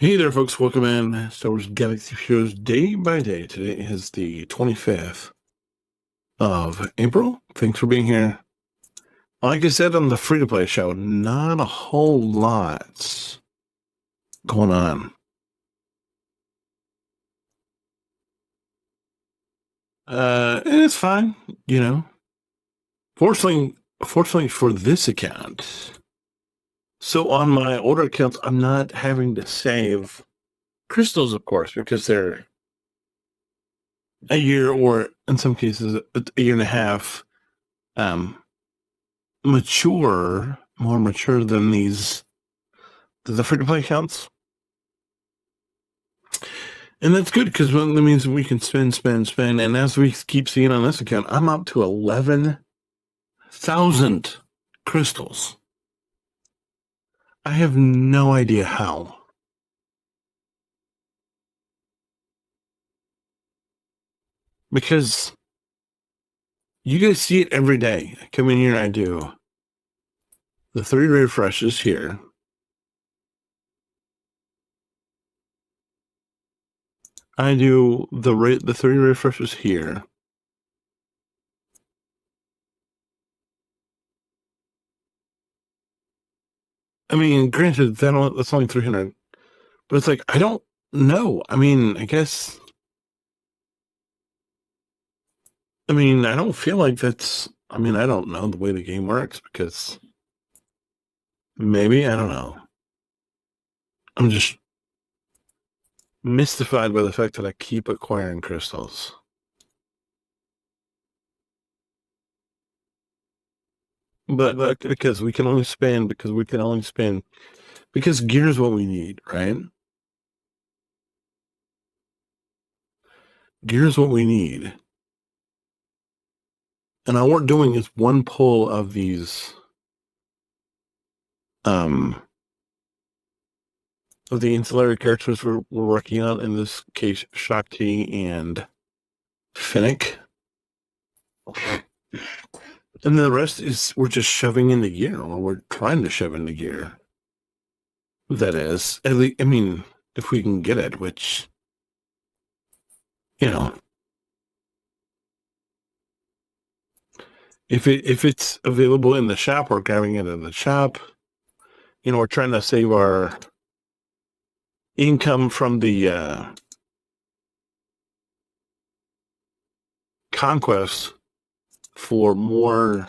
Hey there, folks. Welcome in. Star Wars Galaxy shows day by day. Today is the 25th of April. Thanks for being here. Like I said on the free-to-play show, not a whole lot going on. And it's fine, you know. Fortunately for this account, so on my older accounts, I'm not having to save crystals, of course, because they're a year or in some cases a year and a half um more mature than the free to play accounts. And that's good because that means we can spend. And as we keep seeing on this account, I'm up to 11,000 crystals. I have no idea how. Because you guys see it every day. I come in here and I do the 3 refreshes here. I do the 3 refreshes here. I mean, granted, that's only 300, but it's like, I don't know. I mean, I guess, I don't feel like I don't know the way the game works because maybe, I don't know. I'm just mystified by the fact that I keep acquiring crystals. But because we can only spend, because gear is what we need, right? Gear is what we need. And all we're doing is one pull of these, of the ancillary characters we're working on, in this case, Shakti and Finnick. And the rest is we're just shoving into gear, or we're trying to shove into gear. That is, at least, if we can get it, which, you know, if it's available in the shop, we're grabbing it in the shop. We're trying to save our income from the conquest for more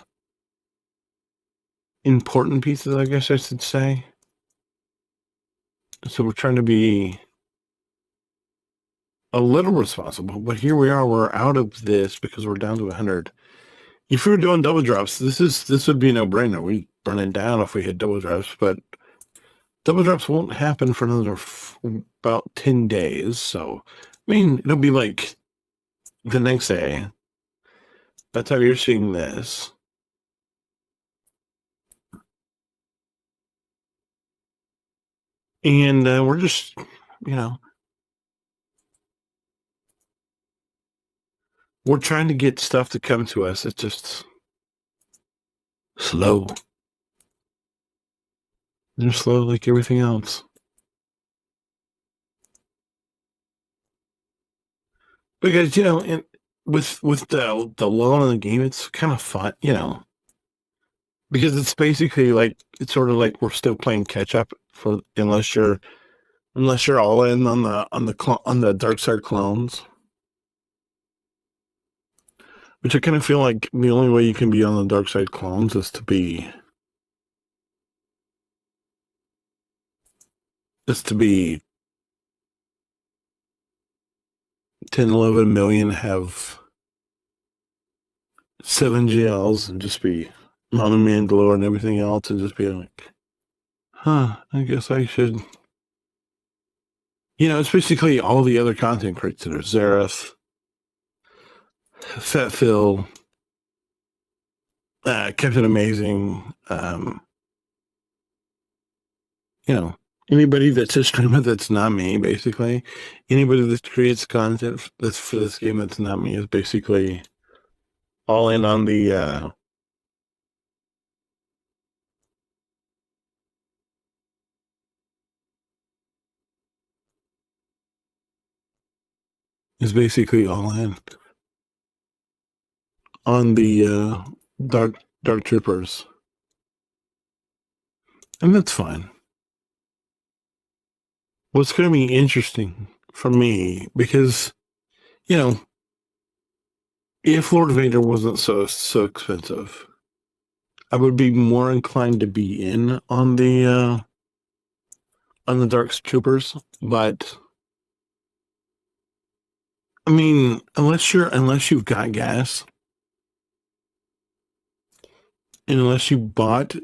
important pieces, I guess I should say. So we're trying to be a little responsible, but here we are. We're out of this because we're down to 100. If we were doing double drops, this would be a no-brainer. We'd burn it down if we had double drops, but double drops won't happen for another about 10 days. So, it'll be like the next day. That's how you're seeing this. And we're just, we're trying to get stuff to come to us. It's just slow. They're slow like everything else. Because, with the lull in the game, it's kind of fun, because it's basically like, it's sort of like we're still playing catch up for unless you're all in on the dark side clones, which I kind of feel like the only way you can be on the dark side clones is to be 10, 11 million, have 7 GLs, and just be Mama Mandalore and everything else, and just be like, I guess I should. It's basically all the other content creators that are Zareth, Fat Phil, Captain Amazing, anybody that's a streamer that's not me, basically. Anybody that creates content that's for this game that's not me is basically all in on the is basically all in on the dark troopers, and that's fine. What's going to be interesting for me, because you know, if Lord Vader wasn't so expensive, I would be more inclined to be in on the dark troopers. But I mean, unless you've got gas, and unless you bought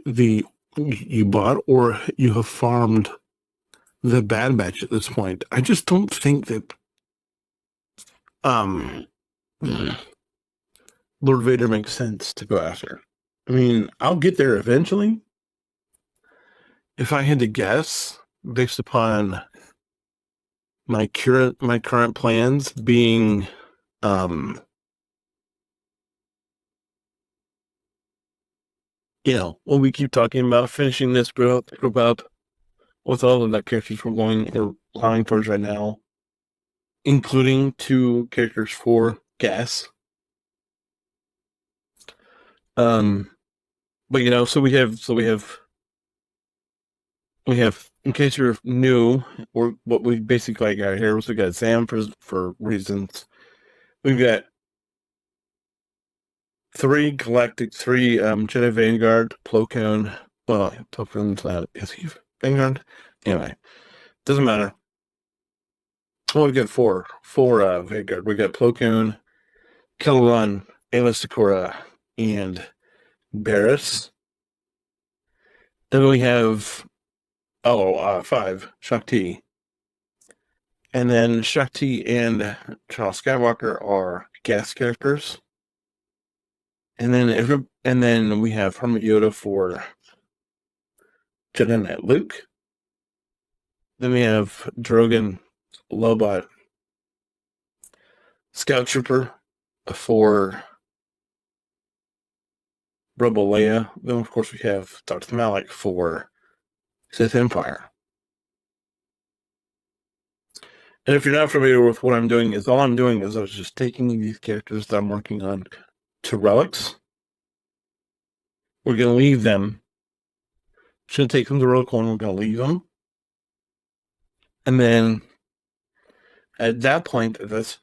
or you have farmed the Bad Batch at this point, I just don't think that um Lord Vader makes sense to go after. I mean, I'll get there eventually. If I had to guess, based upon my current plans being um when we keep talking about finishing this group up with all of the characters we're going or plowing towards right now, including 2 characters for gas. But we have in case you're new, or what we basically got here was we got Sam for reasons. We've got 3 Jedi Vanguard, Plo Koon. Well, Plo Koon's not, is he Vanguard? Anyway, doesn't matter. Well, we got four Vanguard. We got Plo Koon, Kellan, Aayla Secura, and Barriss. Then we have 5 Shakti, and then Shakti and Charles Skywalker are gas characters, and then we have Hermit Yoda for Jedi Knight Luke. Then we have Drogon Lobot Scout Trooper for Rebel Leia. Then, of course, we have Dr. Malik for Sith Empire. And if you're not familiar with what I'm doing, all I'm doing is I was just taking these characters that I'm working on to relics. We're going to leave them. Should take them to Relic 1. We're going to leave them. And then at that point, that's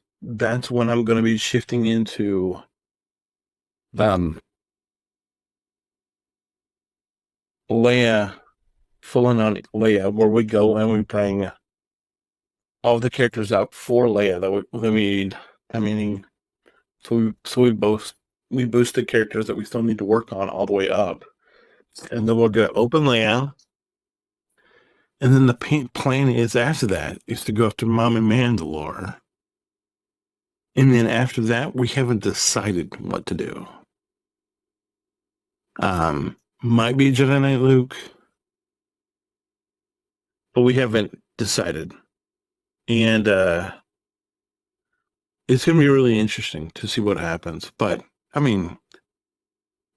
when I'm going to be shifting into Leia, full on Leia, where we go and we bring all the characters out for Leia that we need. I mean, so we boost the characters that we still need to work on all the way up, and then we'll get open Leia. And then the plan is after that is to go after Mom and Mandalore. And then after that, we haven't decided what to do. Might be Jedi Knight Luke, but we haven't decided. And it's going to be really interesting to see what happens. But, I mean,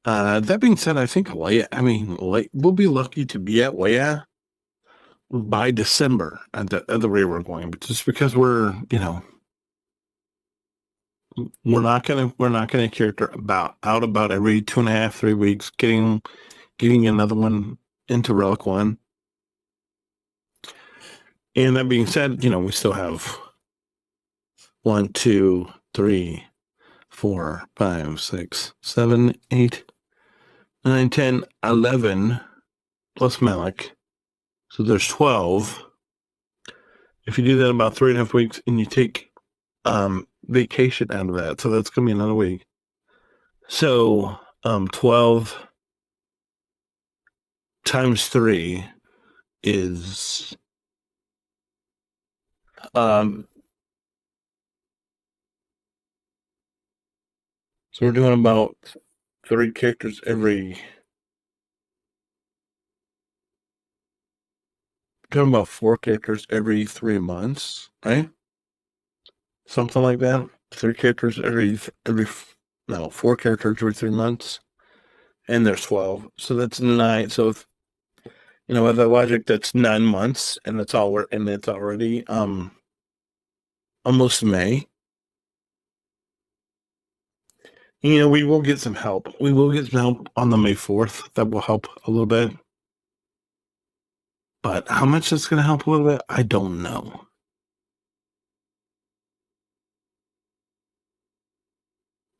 that being said, I think Leia, we'll be lucky to be at Leia by December at the rate we're going, but just because we're not gonna character about every 2.5, 3 weeks, getting another one into Relic 1. And that being said, we still have 1, 2, 3, 4, 5, 6, 7, 8, 9, 10, 11 plus Malik. So there's 12. If you do that about 3.5 weeks and you take vacation out of that, so that's gonna be another week. So 12 times 3 is so we're doing about 3 characters doing about 4 characters every 3 months, right? Something like that. 4 characters every 3 months, and there's 12, so that's 9. So with that logic, that's 9 months, and it's already almost May. We will get some help. We will get some help on the May 4th. That will help a little bit. But how much that's going to help a little bit, I don't know.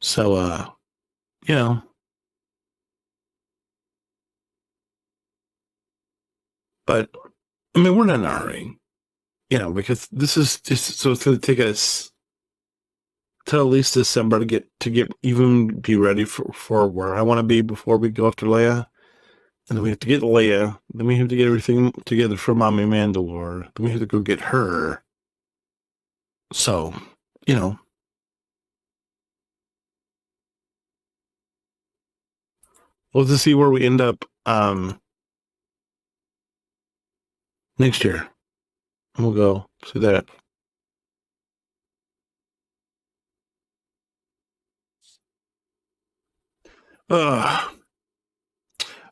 So, you know, but I mean, we're not in a hurry, because this is just so it's going to take us till at least December to even be ready for where I want to be before we go after Leia. And then we have to get Leia. Then we have to get everything together for Mommy Mandalore. Then we have to go get her. So, we'll just see where we end up next year. And we'll go see that.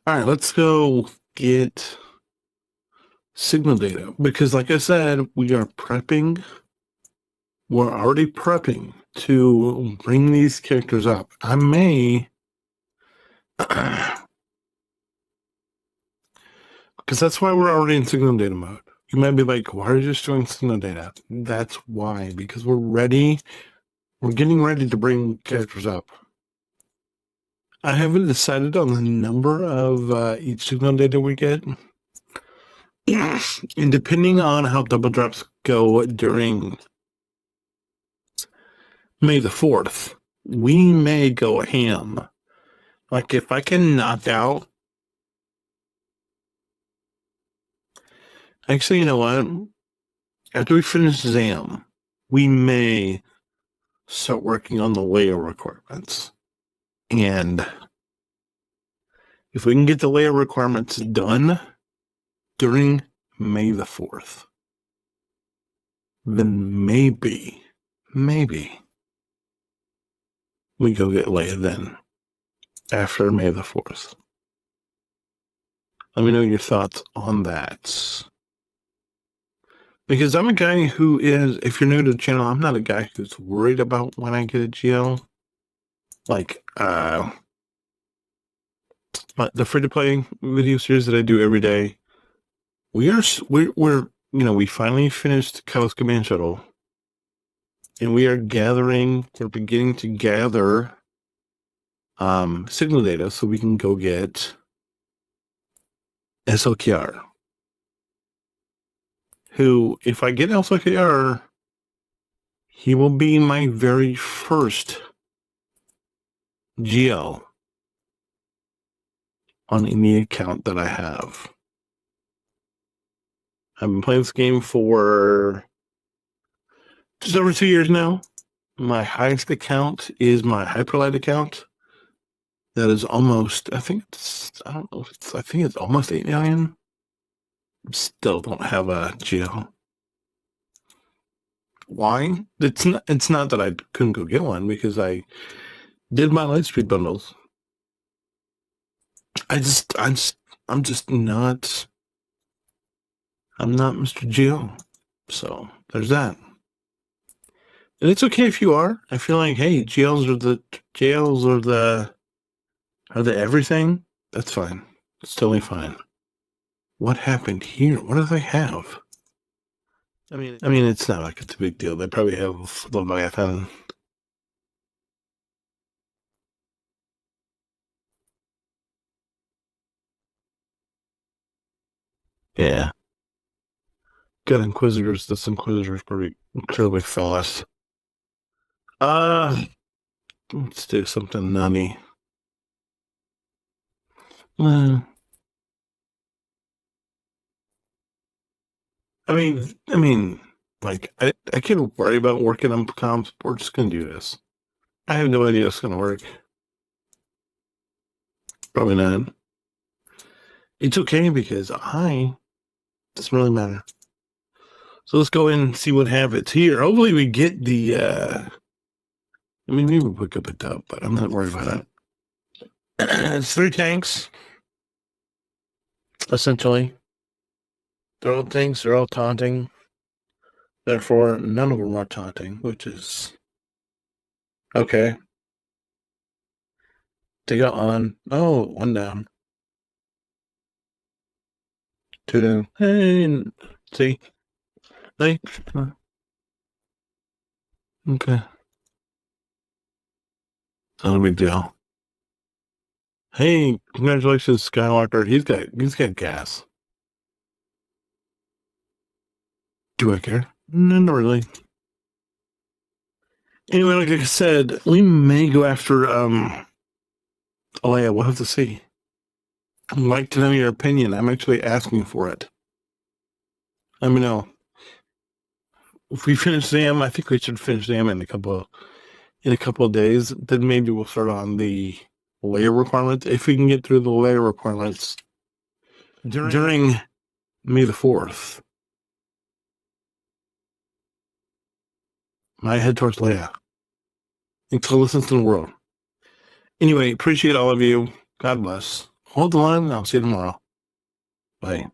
All right, let's go get signal data because, like I said, we are prepping. We're already prepping to bring these characters up. I may, because that's why we're already in signal data mode. You might be like, why are you just doing signal data? That's why, because we're ready. We're getting ready to bring characters up. I haven't decided on the number of each signal data we get. And depending on how double drops go during May the 4th, we may go ham. Like, if I can knock out... Actually, you know what? After we finish Zam, we may start working on the layer requirements. And if we can get the layer requirements done during May the 4th, then maybe we go get Leia then, after May the 4th. Let me know your thoughts on that. Because I'm a guy who is, if you're new to the channel, I'm not a guy who's worried about when I get a GL. Like, the free-to-play video series that I do every day, we're we finally finished Kylo's Command Shuttle. And we're beginning to gather signal data so we can go get SLKR. Who, if I get SLKR, he will be my very first GL on any account that I have. I've been playing this game for just over 2 years now. My highest account is my Hyperlight account. That is almost, I think it's almost 8 million. Still don't have a GL. Why? It's not that I couldn't go get one because I did my Lightspeed bundles. I'm not Mr. GL. So there's that. And it's okay if you are. I feel like, hey, GLs are the everything. That's fine. It's totally fine. What happened here? What do they have? I mean, it's not like it's a big deal. They probably have Leviathan. Yeah. Got Inquisitors. This Inquisitor's pretty incredibly fast. Let's do something nutty. I mean, like, I can't worry about working on comms. We're just gonna do this. I have no idea it's gonna work. Probably not. It's okay because doesn't really matter. So let's go in and see what happens here. Hopefully we get the maybe we'll pick up a dub, but I'm not worried about it. It's 3 tanks. Essentially. They're all tanks, they're all taunting. Therefore, none of them are taunting, which is okay. Take out on. Oh, one down. Two down. Hey, see? Hey. Okay. Not a big deal. Hey, congratulations, Skywalker. He's got gas. Do I care? No, not really. Anyway, like I said, we may go after Alea. We'll have to see. I'd like to know your opinion. I'm actually asking for it. Let me know. If we finish Zam, I think we should finish Zam in a couple of days. Then maybe we'll start on the layer requirements. If we can get through the layer requirements during May the 4th, I head towards Leia. Thanks for listening to the world. Anyway, appreciate all of you. God bless. Hold the line, and I'll see you tomorrow. Bye.